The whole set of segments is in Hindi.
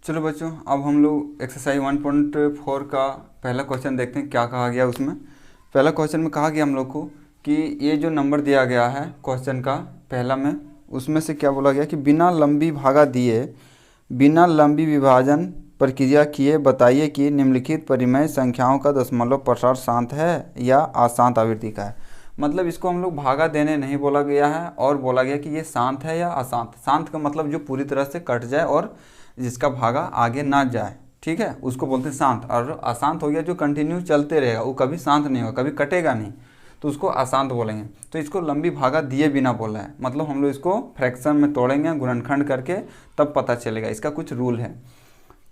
चलो बच्चों, अब हम लोग एक्सरसाइज 1.4 का पहला क्वेश्चन देखते हैं क्या कहा गया उसमें। पहला क्वेश्चन में कहा गया हम लोग को कि ये जो नंबर दिया गया है क्वेश्चन का पहला में, उसमें से क्या बोला गया कि बिना लंबी भागा दिए, बिना लंबी विभाजन प्रक्रिया किए बताइए कि निम्नलिखित परिमेय संख्याओं का दशमलव प्रसार शांत है या अशांत आवृत्ति का है। मतलब इसको हम लोग भागा देने नहीं बोला गया है और बोला गया कि ये शांत है या अशांत। शांत का मतलब जो पूरी तरह से कट जाए और जिसका भागा आगे ना जाए, ठीक है, उसको बोलते हैं शांत। और अशांत हो गया जो कंटिन्यू चलते रहेगा, वो कभी शांत नहीं होगा, कभी कटेगा नहीं, तो उसको अशांत बोलेंगे। तो इसको लंबी भागा दिए बिना बोला है, मतलब हम लोग इसको फ्रैक्शन में तोड़ेंगे गुणनखंड करके, तब पता चलेगा। इसका कुछ रूल है।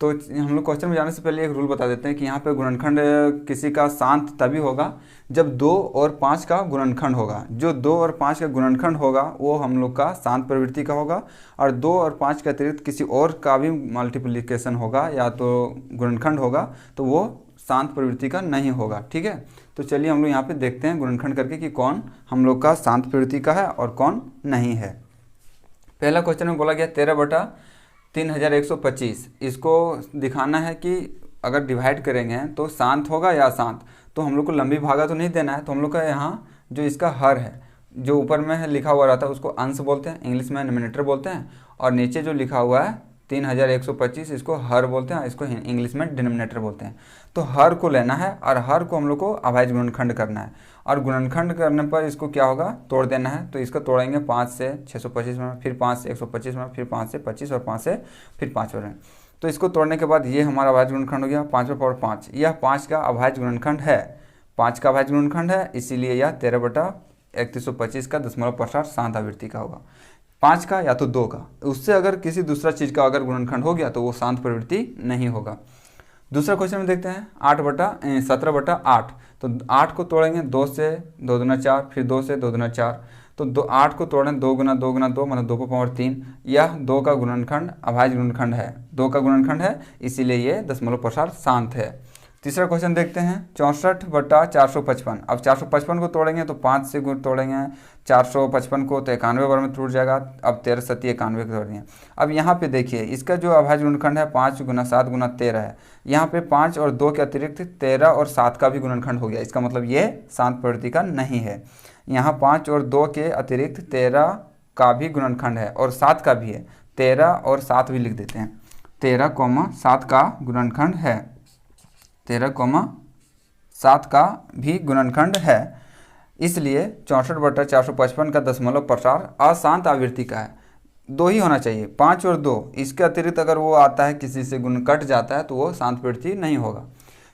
तो हम लोग क्वेश्चन में जाने से पहले एक रूल बता देते हैं कि यहाँ पे गुणनखंड किसी का शांत तभी होगा जब 2 और 5 का गुणनखंड होगा। जो 2 और 5 का गुणनखंड होगा वो हम लोग का शांत प्रवृत्ति का होगा, और 2 और 5 के अतिरिक्त किसी और का भी मल्टीप्लिकेशन होगा या तो गुणनखंड होगा तो वो शांत प्रवृत्ति का नहीं होगा, ठीक है। तो चलिए हम लोग यहाँ पे देखते हैं गुणनखंड करके कि कौन हम लोग का शांत प्रवृत्ति का है और कौन नहीं है। पहला क्वेश्चन में बोला गया 13/3125। इसको दिखाना है कि अगर डिवाइड करेंगे तो शांत होगा या अशांत। तो हम लोग को लंबी भागा तो नहीं देना है, तो हम लोग का यहाँ जो इसका हर है, जो ऊपर में है लिखा हुआ रहता है उसको अंश बोलते हैं, इंग्लिश में डिनोमिनेटर बोलते हैं, और नीचे जो लिखा हुआ है 3125 इसको हर बोलते हैं, इसको इंग्लिश में डिनोमिनेटर बोलते हैं। तो हर को लेना है और हर को हम लोग को अभाज्य गुणनखंड करना है, और गुणनखंड करने पर इसको क्या होगा, तोड़ देना है। तो इसको तोड़ेंगे 5 से 625 में, फिर 5 से 125 में, फिर 5 से 25 और 5 से फिर 5 में। तो इसको तोड़ने के बाद ये हमारा अभाज्य गुणनखंड हो गया 5/5। यह 5 का अभाज्य गुणनखंड है, 5 का अभाज्य गुणनखंड है, इसीलिए यह 13/3125 का दशमलव प्रसार शांत आवृत्ति का होगा। 5 का या तो 2 का, उससे अगर किसी दूसरा चीज़ का अगर गुणनखंड हो गया तो वो शांत प्रवृत्ति नहीं होगा। दूसरा क्वेश्चन में देखते हैं 17/8। तो 8 को तोड़ेंगे 2 से 2 दूना 4, फिर 2 से 2 दूना 4। तो 8 को तोड़ें 2 गुना 2 गुना 2 मतलब 2/3। यह 2 का गुणनखंड अभाज्य गुणनखंड है, 2 का गुणनखंड है, इसीलिए ये दशमलव प्रसार शांत है। तीसरा क्वेश्चन देखते हैं 64/455। अब 455 को तोड़ेंगे तो 5 से तोड़ेंगे 455 को तो 91 बार में टूट जाएगा। अब 13 सती 91 को तोड़ दिए। अब यहाँ पे देखिए इसका जो अभाज्य गुणनखंड है 5 गुना 7 गुना 13 है। यहाँ पे 5 और 2 के अतिरिक्त 13 और 7 का भी गुणनखंड हो गया, इसका मतलब ये शांत प्रवृत्ति का नहीं है। यहाँ 5 और 2 के अतिरिक्त 13 का भी गुणनखंड है और 7 का भी है, 13 और 7 भी लिख देते हैं। 13, 7 का गुणनखंड है, 13, 7 का भी गुणनखंड है, इसलिए 64/455 का दशमलव प्रसार अशांत आवृत्ति का है। 2 ही होना चाहिए, 5 और 2, इसके अतिरिक्त अगर वो आता है किसी से गुण कट जाता है तो वो शांत प्रवृत्ति नहीं होगा।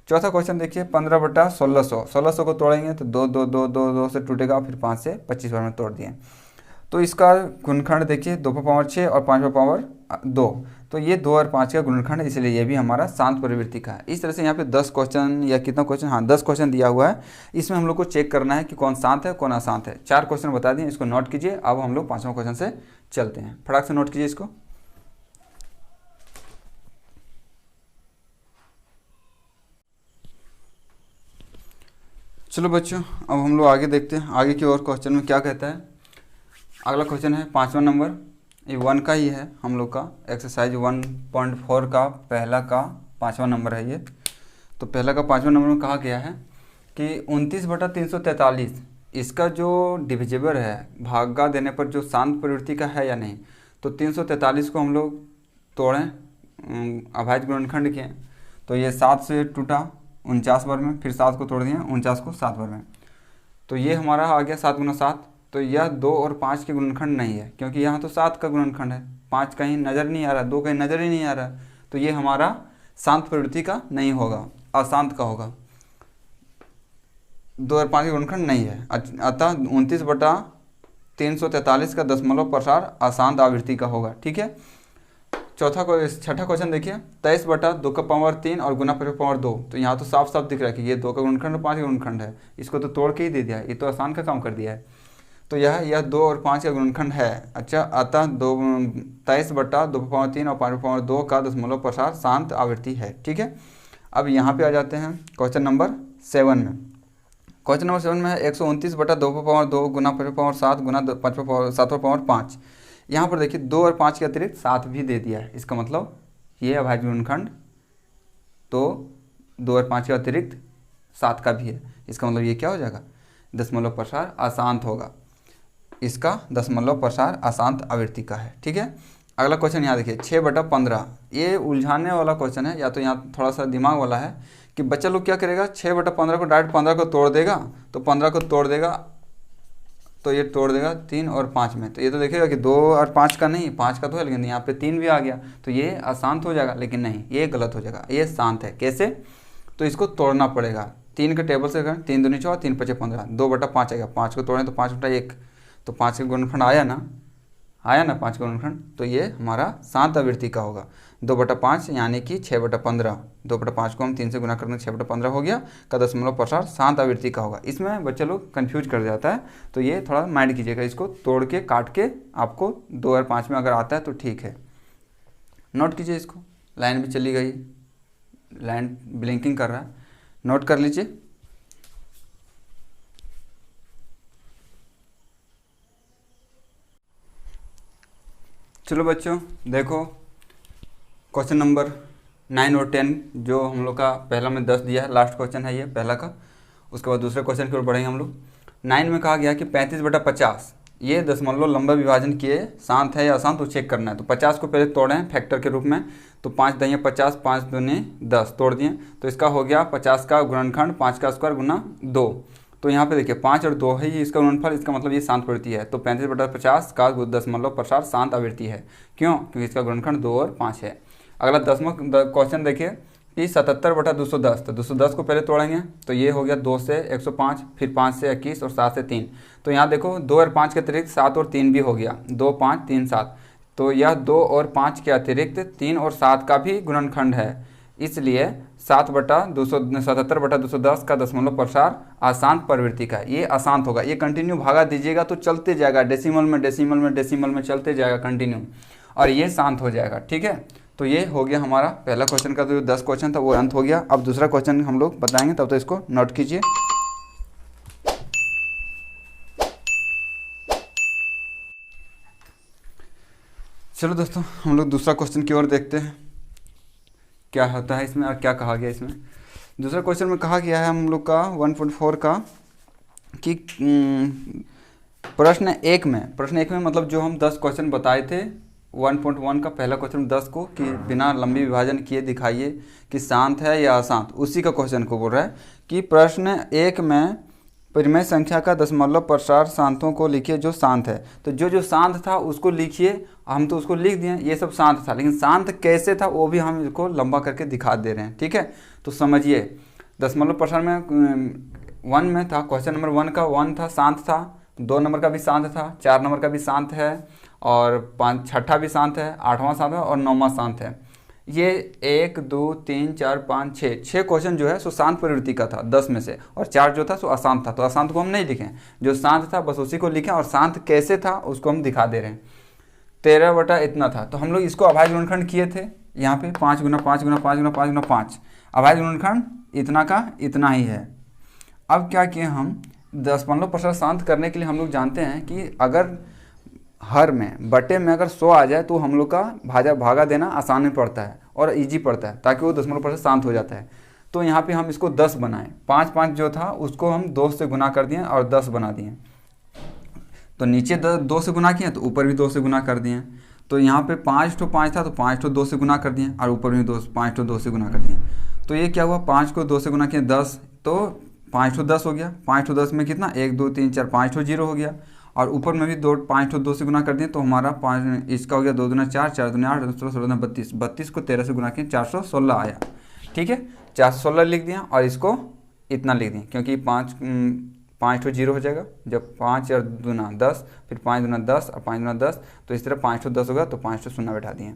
चौथा क्वेश्चन देखिए 15/1600। 1600 को तोड़ेंगे तो 2 2 2 2 2 से टूटेगा, फिर 5 से 25 बार में तोड़ दिए। तो इसका गुणनखंड देखिए 2/6 और 5/2। तो ये 2 और 5 का गुणनखंड है, इसलिए ये भी हमारा शांत प्रवृत्ति का है। इस तरह से यहाँ पे 10 क्वेश्चन या कितना क्वेश्चन, हाँ 10 क्वेश्चन दिया हुआ है। इसमें हम लोग को चेक करना है कि कौन शांत है कौन अशांत है। 4 क्वेश्चन बता दिए, इसको नोट कीजिए। अब हम लोग 5वां क्वेश्चन से चलते हैं, फटाक से नोट कीजिए इसको। चलो बच्चों, अब हम लोग आगे देखते हैं आगे की और क्वेश्चन में क्या कहता है। अगला क्वेश्चन है 5वां नंबर, ये 1 का ही है हम लोग का, एक्सरसाइज 1.4 का पहला का 5वां नंबर है ये। तो पहला का 5वां नंबर में कहा गया है कि 29/343 इसका जो डिविजिबल है, भागा देने पर जो शांत प्रवृत्ति का है या नहीं। तो 343 को हम लोग तोड़ें, अभाज्य गुणनखंड किए, तो ये 7 से टूटा 49 बार में, फिर 7 को तोड़ दिए 49 को 7 बार में। तो ये हमारा आ गया 7 गुना 7। तो यह 2 और 5 के गुणनखंड नहीं है, क्योंकि यहाँ तो 7 का गुणनखंड है, 5 कहीं नज़र नहीं आ रहा, 2 कहीं नज़र ही नहीं आ रहा। तो ये हमारा शांत प्रवृत्ति का नहीं होगा, अशांत का होगा। 2 और 5 का गुणनखंड नहीं है, अतः 29/343 का दशमलव प्रसार अशांत आवृत्ति का होगा, ठीक है। छठा क्वेश्चन देखिए 23/2^3 और गुना 5/2। तो यहाँ तो साफ साफ दिख रहा है कि ये 2 का गुणनखंड और 5 का गुणनखंड है, इसको तो तोड़ के ही दे दिया है, ये तो आसान का काम कर दिया है। तो यह 2 और 5 का गुणनखंड है। अच्छा, अतः 23/2^3 और 5/2 का दशमलव प्रसार शांत आवृत्ति है, ठीक है। अब यहाँ पे आ जाते हैं क्वेश्चन नंबर 7 में। क्वेश्चन नंबर 7 में है 129/2^2 गुना 5/7 गुना 7/5। यहाँ पर देखिए 2 और 5 के अतिरिक्त 7 भी दे दिया है, इसका मतलब ये अभाज्य गुणनखंड, तो 2 और 5 के अतिरिक्त 7 का भी है। इसका मतलब ये क्या हो जाएगा, दशमलव प्रसार अशांत होगा। इसका दशमलव प्रसार अशांत आवृत्ति का है। ठीक है, अगला क्वेश्चन यहाँ देखिए 6/15। ये उलझाने वाला क्वेश्चन है, या तो यहाँ थोड़ा सा दिमाग वाला है कि बच्चा लोग क्या करेगा, 6/15 को डायरेक्ट 15 को तोड़ देगा, तो 15 को तोड़ देगा तो ये तोड़ देगा 3 और 5 में, तो ये तो देखेगा कि 2 और 5 का नहीं, 5 का तो है, लेकिन यहाँ पे 3 भी आ गया, तो ये अशांत हो जाएगा। लेकिन नहीं, ये गलत हो जाएगा, ये शांत है। कैसे, तो इसको तोड़ना पड़ेगा। 3 के टेबल से करें, 3 दूनी 4, 3 पचे 15, 2/5 आएगा। 5 को तोड़ें तो 5/1, तो 5 का गुणनखंड आया ना, 5 का गुणनखंड, तो ये हमारा शांत आवृत्ति का होगा। 2/5 यानी कि 6/15, 2/5 को हम 3 से गुना करते हैं, 6/15 हो गया का दशमलव प्रसार शांत आवृत्ति का होगा। इसमें बच्चे लोग कंफ्यूज कर जाता है, तो ये थोड़ा माइंड कीजिएगा। इसको तोड़ के काट के आपको 2 और 5 में अगर आता है तो ठीक है, नोट कीजिए इसको। लाइन भी चली गई, लाइन ब्लिंकिंग कर रहा है, नोट कर लीजिए। चलो बच्चों देखो, क्वेश्चन नंबर 9 और 10 जो हम लोग का पहला में 10 दिया है, लास्ट क्वेश्चन है ये पहला का। उसके बाद दूसरे क्वेश्चन की ओर बढ़ेंगे हम लोग। 9 में कहा गया कि 35/50 ये दशमलव लंबा विभाजन किए शांत है या अशांत, तो चेक करना है। तो 50 को पहले तोड़े हैं फैक्टर के रूप में, तो 5 दहिया 50, 5 दूनी 10 तोड़ दिए, तो इसका हो गया 50 का गुणनखंड 5 का स्क्वायर गुना 2। तो यहाँ पे देखिए 5 और 2 है ये इसका गुणनफल, इसका मतलब ये शांत प्रवृत्ति है। तो 35/50 का दशमलव प्रसार शांत आवृत्ति है। क्यों, क्योंकि इसका गुणनखंड 2 और 5 है। अगला 10वां क्वेश्चन देखिए कि 77/210, तो 210 को पहले तोड़ेंगे, तो ये हो गया 2 से 105, फिर 5 से 21 और 7 से 3। तो यहाँ देखो 2 और 5 के अतिरिक्त 7 और 3 भी हो गया, 2, 5, 3, 7। तो यह 2 और 5 के अतिरिक्त 3 और 7 का भी गुणनखंड है, इसलिए 77/210 का दशमलव प्रसार अशांत प्रवृत्ति का है। ये अशांत होगा, ये कंटिन्यू भागा दीजिएगा तो चलते जाएगा, डेसिमल में डेसिमल में डेसिमल में चलते जाएगा कंटिन्यू, और ये शांत हो जाएगा। ठीक है, तो ये हो गया हमारा पहला क्वेश्चन का, जो 10 क्वेश्चन था वो अंत हो गया। अब दूसरा क्वेश्चन हम लोग बताएंगे, तब तो इसको नोट कीजिए। चलो दोस्तों हम लोग दूसरा क्वेश्चन की ओर देखते हैं क्या होता है इसमें और क्या कहा गया इसमें। दूसरा क्वेश्चन में कहा गया है हम लोग का 1.4 का कि प्रश्न एक में मतलब जो हम 10 क्वेश्चन बताए थे 1.1 का पहला क्वेश्चन 10 को, कि बिना लंबी विभाजन किए दिखाइए कि शांत है या अशांत, उसी का क्वेश्चन को बोल रहा है कि प्रश्न 1 में परिमेय संख्या का दशमलव प्रसार शांतों को लिखिए जो शांत है। तो जो शांत था उसको लिखिए, हम तो उसको लिख दिए, ये सब शांत था, लेकिन शांत कैसे था वो भी हम इसको लंबा करके दिखा दे रहे हैं। ठीक है, तो समझिए दशमलव प्रसार में 1 में था, क्वेश्चन नंबर 1 का 1 था, शांत था, 2 नंबर का भी शांत था, 4 नंबर का भी शांत है, और 5 छठा भी शांत है, 8वां शांत है और 9वां शांत है। ये 1, 2, 3, 4, 5, 6 क्वेश्चन जो है सो शांत प्रवृत्ति का था 10 में से, और 4 जो था सो अशांत था। तो अशांत को हम नहीं लिखें, जो शांत था बस उसी को लिखें, और शांत कैसे था उसको हम दिखा दे रहे हैं। 13 इतना था, तो हम लोग इसको अभाज्य गुणनखंड किए थे यहाँ पे 5 गुना 5 गुना 5 गुना 5 गुना 5, अभाज्य गुणनखंड इतना का इतना ही है। अब क्या किए हम, दशमलव प्रसार शांत करने के लिए हम लोग जानते हैं कि अगर हर में बटे में अगर 100 आ जाए तो हम लोग का भागा देना आसान में पड़ता है और इजी पड़ता है, ताकि वो दशमलव प्रसार शांत हो जाता है। तो यहाँ पे हम इसको 10 बनाएं, 5 जो था उसको हम 2 से गुना कर दिए और 10 बना दिए। तो नीचे 2 से गुना किए तो ऊपर भी 2 से गुना कर दिए। तो यहाँ पे 5 था तो 5 2 से गुना कर दिए, और ऊपर भी 5 2 से गुना कर दिए। तो ये क्या हुआ, 5 को 2 से गुना किया 10, तो 5 10 हो गया। 5 10 में कितना, 1 2 3 4 5 0 हो गया, और ऊपर में भी 5 2 से गुना कर दिए, तो हमारा 5 इसका हो गया 2 दूना 4, 4 दूना 8, 16 16 32, 32 को 13 से गुना किए 416 आया। ठीक है, 416 लिख दिया, और इसको इतना लिख दिया, क्योंकि 5 0 हो जाएगा जब 5 और दूना 10, फिर 5 दूना 10 और 5 दूना 10, तो इस तरह 5 10 होगा, तो 5 शून्य बैठा दिए।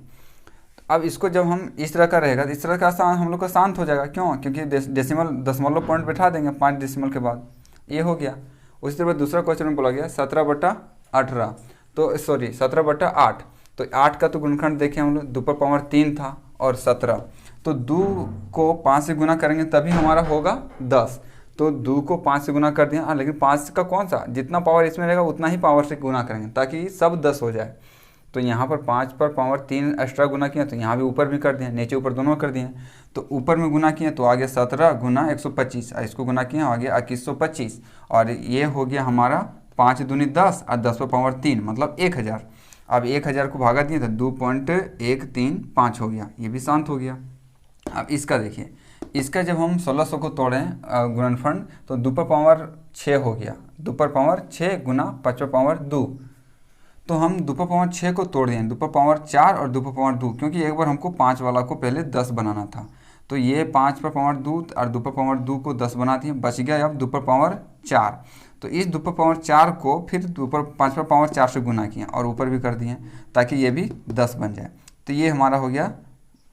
अब इसको जब हम इस तरह का रहेगा तो इस तरह का हम लोग का शांत हो जाएगा। क्यों, क्योंकि दशमलव पॉइंट बैठा देंगे 5 डेसिमल के बाद, ये हो गया। उसी तरह दूसरा क्वेश्चन में बोला गया 17/18, तो सॉरी 17/8, तो 8 का तो गुणनखंड देखें हम लोग 2 पर पावर 3 था और 17, तो 2 को 5 से गुना करेंगे तभी हमारा होगा 10। तो 2 को 5 से गुना कर दिया, लेकिन 5 का कौन सा, जितना पावर इसमें रहेगा उतना ही पावर से गुना करेंगे ताकि सब 10 हो जाए। तो यहाँ पर 5 पर पावर 3 एक्स्ट्रा गुना किया तो यहाँ भी ऊपर भी कर दिए, नीचे ऊपर दोनों कर दिए। तो ऊपर में गुना किए तो आ गया 17 गुना 125, इसको गुना किए आ गया 2125, और ये हो गया हमारा 5 दूनी 10 और 10 पर पावर 3 मतलब 1000। अब 1000 को भागा दिए तो 2.135 हो गया, ये भी शांत हो गया। अब इसका देखिए, इसका जब हम 1600 को तोड़ें गुणनफल तो 2 पर पावर 6 हो गया, 2 पर पावर 6 गुना 5 पर पावर 2। तो हम 2 पर पावर 6 को तोड़ दें 2 पर पावर 4 और 2 पर पावर 2, क्योंकि एक बार हमको 5 वाला को पहले 10 बनाना था। तो ये 5 पर पावर 2 और 2 पर पावर 2 को 10 बना दिए, बच गया अब 2 पर पावर 4। तो इस 2 पर पावर 4 को फिर 5 पर पावर 4 से गुना किए और ऊपर भी कर दिए ताकि ये भी 10 बन जाए। तो ये हमारा हो गया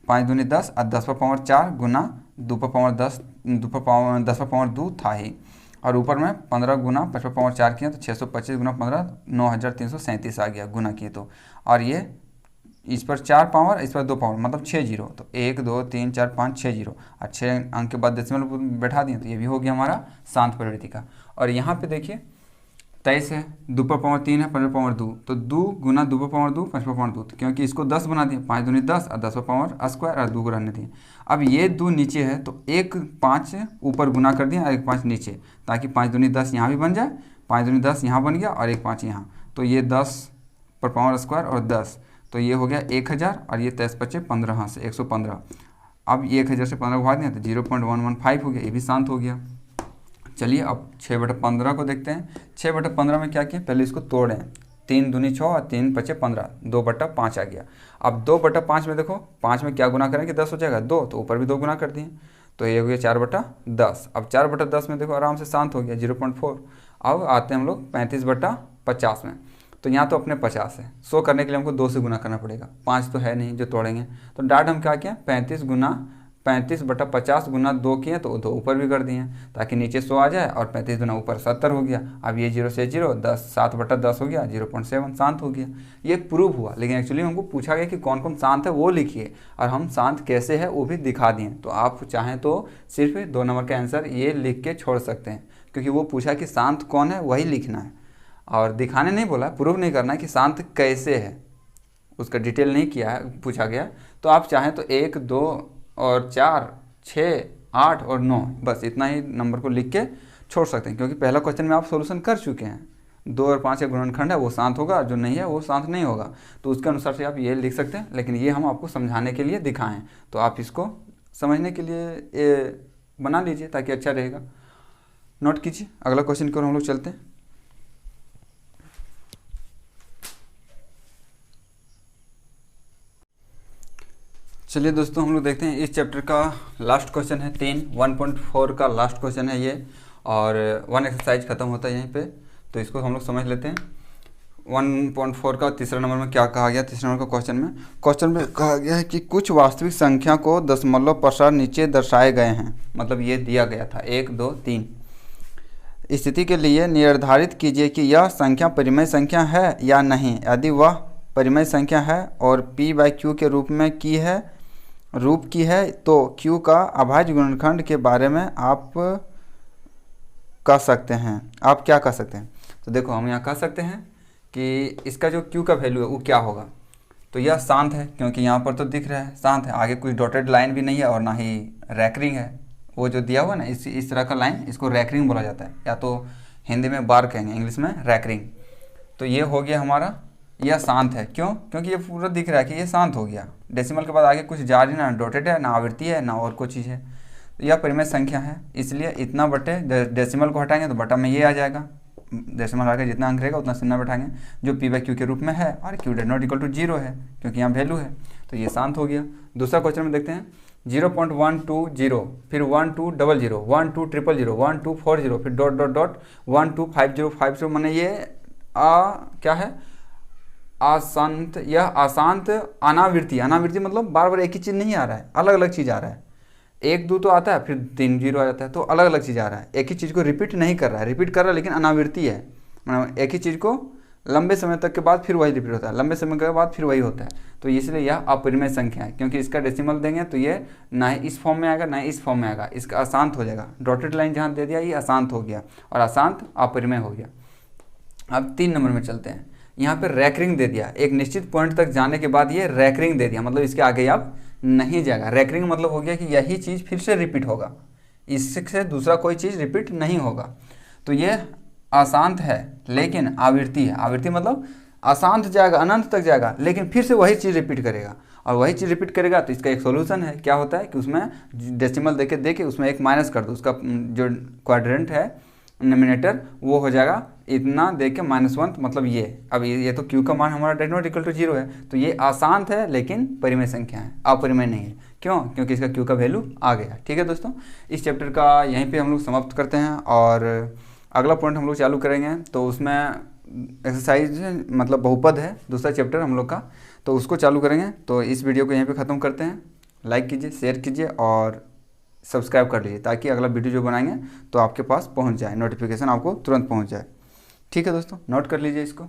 5 दूनी 10 और 10 पर पावर 4 गुना 2 पर पावर 10, 10 पर पावर 2 था ही, और ऊपर में 15 गुना 5 पर पावर 4 किया तो 625 गुना 15 9337 आ गया गुना किए तो। और ये इस पर 4 पावर इस पर 2 पावर मतलब 6 जीरो, तो 1 2 3 4 5 6 जीरो और 6 अंक के बाद डेसिमल बैठा दिए तो ये भी हो गया हमारा शांत प्रवृत्ति का। और यहाँ पे देखिए 23 है, 2 पर पावर 3 है 5 पर पावर 2, तो 2 गुना 2 पर पावर 2 5 पर पावर 2, तो क्योंकि इसको 10 बना दिए 5 दूनी 10 और 10 पर पावर स्क्वायर और 2 को रहने दिए। अब ये 2 नीचे है तो एक 5 ऊपर गुना कर दिए और एक 5 नीचे, ताकि 5 दूनी 10 यहाँ भी बन जाए, 5 दूनी 10 यहाँ बन गया और एक 5 यहाँ, तो ये 10 पर पावर स्क्वायर और 10, तो ये हो गया 1000 और ये 23 बचे 15 से 115। अब ये 1000 से 15 को भाग दिया तो 0.115 हो गया, ये भी शांत हो गया। चलिए अब 6/15 को देखते हैं। 6/15 में क्या किया, पहले इसको तोड़ें, 3 दूनी 6 और 3 बचे 15, 2/5 आ गया। अब 2/5 में देखो 5 में क्या गुना करें कि 10 हो जाएगा 2, तो ऊपर भी 2 गुना कर दिए तो ये हो गया 4/10। अब 4/10 में देखो आराम से शांत हो गया 0.4। अब आते हैं हम लोग 35/50 में, तो यहाँ तो अपने 50 है, 100 करने के लिए हमको 2 से गुना करना पड़ेगा, 5 तो है नहीं जो तोड़ेंगे। तो डाट हम क्या किए 35/50 गुना 2 किए तो 2 ऊपर भी कर दिए ताकि नीचे 100 आ जाए, और 35 गुना ऊपर 70 हो गया। अब ये 0 से 0 10 7/10 हो गया 0.7 शांत हो गया। ये प्रूव हुआ, लेकिन एक्चुअली हमको पूछा गया कि कौन कौन शांत है वो लिखिए, और हम शांत कैसे है वो भी दिखा दिए। तो आप चाहें तो सिर्फ 2 नंबर का आंसर ये लिख के छोड़ सकते हैं, क्योंकि वो पूछा कि शांत कौन है वही लिखना है, और दिखाने नहीं बोला, प्रूव नहीं करना है कि शांत कैसे है, उसका डिटेल नहीं किया है पूछा गया। तो आप चाहें तो 1 2 और 4 6 8 और 9 बस इतना ही नंबर को लिख के छोड़ सकते हैं, क्योंकि पहला क्वेश्चन में आप सॉल्यूशन कर चुके हैं। 2 और 5 का गुणनखंड है वो शांत होगा, जो नहीं है वो शांत नहीं होगा, तो उसके अनुसार से आप ये लिख सकते हैं। लेकिन ये हम आपको समझाने के लिए दिखाएं, तो आप इसको समझने के लिए बना लीजिए ताकि अच्छा रहेगा। नोट कीजिए, अगला क्वेश्चन की ओर हम लोग चलते हैं। चलिए दोस्तों, हम लोग देखते हैं इस चैप्टर का लास्ट क्वेश्चन है 1.4 का लास्ट क्वेश्चन है ये, और 1 एक्सरसाइज खत्म होता है यहीं पे, तो इसको हम लोग समझ लेते हैं। 1.4 का तीसरा नंबर में क्या कहा गया, तीसरे नंबर का क्वेश्चन में कहा गया है कि कुछ वास्तविक संख्या को दशमलव प्रसार नीचे दर्शाए गए हैं, मतलब ये दिया गया था 1 2 3 स्थिति के लिए निर्धारित कीजिए कि यह संख्या परिमेय संख्या है या नहीं। यदि वह परिमेय संख्या है और p/q के रूप की है तो q का अभाज्य गुणनखंड के बारे में आप कह सकते हैं। आप क्या कह सकते हैं? तो देखो हम यहाँ कह सकते हैं कि इसका जो q का वैल्यू है वो क्या होगा। तो यह शांत है, क्योंकि यहाँ पर तो दिख रहा है शांत है, आगे कुछ डॉटेड लाइन भी नहीं है और ना ही रैकरिंग है। वो जो दिया हुआ ना इस तरह का लाइन, इसको रैकरिंग बोला जाता है, या तो हिंदी में बार कहेंगे, इंग्लिश में रैकरिंग। तो ये हो गया हमारा, यह शांत है। क्यों? क्योंकि ये पूरा दिख रहा है कि ये शांत हो गया। डेसिमल के बाद आगे कुछ जा रही ना डॉटेड है, ना आवृत्ति है, ना और कोई चीज़ है। तो यह परिमेय संख्या है, इसलिए इतना बटे डेसिमल को हटाएंगे तो बटा में ये आ जाएगा। डेसिमल हटा के जितना अंक रहेगा उतना चिन्ह बैठाएंगे, जो p/q के रूप में है, और q ≠ 0 है क्योंकि यहाँ वैल्यू है, तो ये शांत हो गया। दूसरा क्वेश्चन में देखते हैं 0.120, फिर 1200, 1200, 1240, फिर ... 125050, माने ये क्या है अशांत। यह अशांत अनावृत्ति मतलब बार बार एक ही चीज़ नहीं आ रहा है, अलग अलग चीज़ आ रहा है। 1 2 तो आता है, फिर 3 0 आ जाता है, तो अलग अलग चीज़ आ रहा है। एक ही चीज़ को रिपीट नहीं कर रहा है, रिपीट कर रहा है लेकिन अनावृत्ति है, मतलब एक ही चीज़ को लंबे समय तक के बाद फिर वही रिपीट होता है, लंबे समय के बाद फिर वही होता है। तो इसलिए यह अपरिमेय संख्या है, क्योंकि इसका डेसिमल देंगे तो ये ना ही इस फॉर्म में आएगा ना ही इस फॉर्म में आएगा, इसका अशांत हो जाएगा। डॉटेड लाइन जहाँ दे दिया ये अशांत हो गया, और अशांत अपरिमेय हो गया। अब 3 नंबर में चलते हैं। यहाँ पे रैकरिंग दे दिया, एक निश्चित पॉइंट तक जाने के बाद ये रैकरिंग दे दिया, मतलब इसके आगे अब नहीं जाएगा। रैकरिंग मतलब हो गया कि यही चीज़ फिर से रिपीट होगा, इससे दूसरा कोई चीज़ रिपीट नहीं होगा। तो ये अशांत है लेकिन आवृत्ति है। आवृत्ति मतलब अशांत जाएगा, अनंत तक जाएगा, लेकिन फिर से वही चीज़ रिपीट करेगा, और वही चीज़ रिपीट करेगा तो इसका एक सोल्यूशन है। क्या होता है कि उसमें डेसिमल देके उसमें एक माइनस कर दो, उसका जो क्वाड्रेंट है नोमिनेटर वो हो जाएगा इतना दे के -1, मतलब ये अब ये तो क्यू का मान हमारा डेट नॉट इक्वल टू 0 है, तो ये अशांत है लेकिन परिमेय संख्या है, अपरिमेय नहीं है। क्यों? क्योंकि इसका क्यू का वैल्यू आ गया। ठीक है दोस्तों, इस चैप्टर का यहीं पे हम लोग समाप्त करते हैं, और अगला पॉइंट हम लोग चालू करेंगे। तो उसमें एक्सरसाइज मतलब बहुपद है दूसरा चैप्टर हम लोग का, तो उसको चालू करेंगे। तो इस वीडियो को यहीं पे ख़त्म करते हैं। लाइक कीजिए, शेयर कीजिए और सब्सक्राइब कर लीजिए, ताकि अगला वीडियो जो बनाएंगे तो आपके पास पहुंच जाए, नोटिफिकेशन आपको तुरंत पहुंच जाए। ठीक है दोस्तों, नोट कर लीजिए इसको।